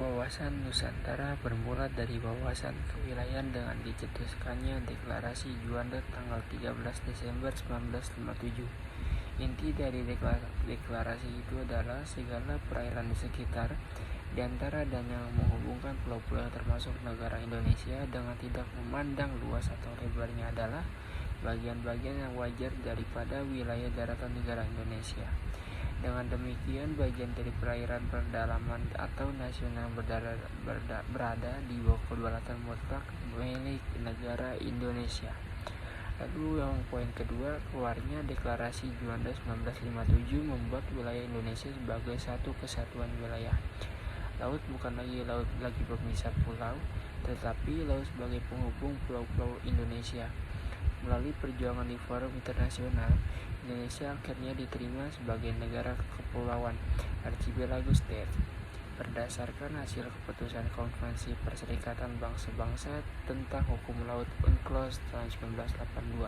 Wawasan Nusantara bermula dari wawasan kewilayahan dengan dicetuskannya Deklarasi Juanda tanggal 13 Desember 1957. Inti dari deklarasi itu adalah segala perairan di sekitar, di antara dan yang menghubungkan pulau-pulau yang termasuk negara Indonesia dengan tidak memandang luas atau lebarnya adalah bagian-bagian yang wajar daripada wilayah daratan negara Indonesia. Dengan demikian, bagian dari perairan pedalaman atau nasional berada di bawah kedaulatan mutlak milik negara Indonesia. Lalu yang poin kedua, keluarnya Deklarasi Juanda 1957 membuat wilayah Indonesia sebagai satu kesatuan wilayah. Laut bukan lagi pemisah pulau, tetapi laut sebagai penghubung pulau-pulau Indonesia. Melalui perjuangan di forum internasional, Indonesia akhirnya diterima sebagai negara kepulauan Archipelago State berdasarkan hasil keputusan Konvensi Perserikatan Bangsa-Bangsa tentang Hukum Laut UNCLOS tahun 1982.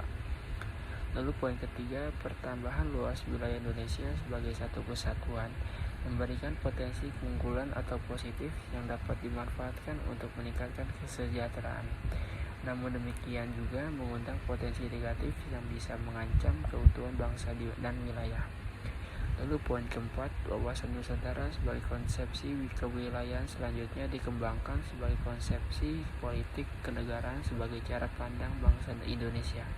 Lalu poin ketiga, pertambahan luas wilayah Indonesia sebagai satu kesatuan memberikan potensi keunggulan atau positif yang dapat dimanfaatkan untuk meningkatkan kesejahteraan. Namun demikian juga mengundang potensi negatif yang bisa mengancam keutuhan bangsa dan wilayah. Lalu poin keempat, wawasan Nusantara sebagai konsepsi kewilayahan selanjutnya dikembangkan sebagai konsepsi politik kenegaraan sebagai cara pandang bangsa Indonesia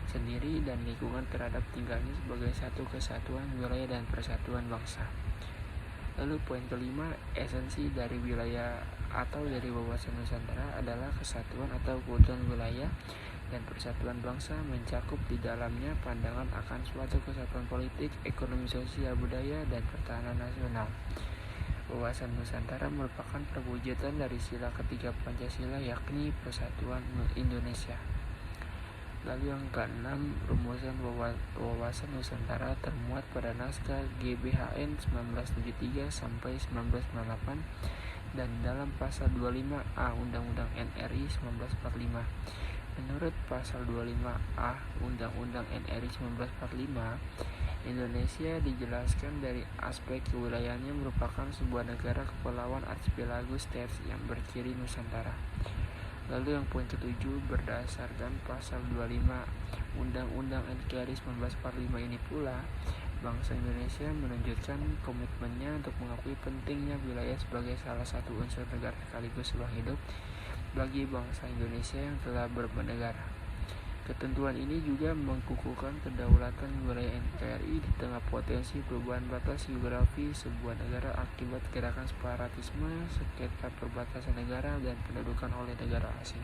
sendiri dan lingkungan terhadap tinggalnya sebagai satu kesatuan wilayah dan persatuan bangsa. Lalu poin kelima, esensi dari wilayah atau dari wawasan Nusantara adalah kesatuan atau keutuhan wilayah dan persatuan bangsa, mencakup di dalamnya pandangan akan suatu kesatuan politik, ekonomi, sosial, budaya, dan pertahanan nasional. Wawasan Nusantara merupakan perwujudan dari sila ketiga Pancasila, yakni Persatuan Indonesia. Lalu yang keenam, rumusan wawasan Nusantara termuat pada naskah GBHN 1973 sampai 1998 dan dalam pasal 25A Undang-Undang NRI 1945. Menurut pasal 25A Undang-Undang NRI 1945, Indonesia dijelaskan dari aspek kewilayahannya merupakan sebuah negara kepulauan archipelago states yang berciri Nusantara. Lalu yang poin ketujuh, berdasarkan pasal 25 Undang-Undang NKRI 1945 ini pula, bangsa Indonesia menunjukkan komitmennya untuk mengakui pentingnya wilayah sebagai salah satu unsur negara sekaligus ruang hidup bagi bangsa Indonesia yang telah bernegara. Ketentuan ini juga mengukuhkan kedaulatan wilayah NKRI di tengah potensi perubahan batas geografi sebuah negara akibat gerakan separatisme, sengketa perbatasan negara, dan pendudukan oleh negara asing.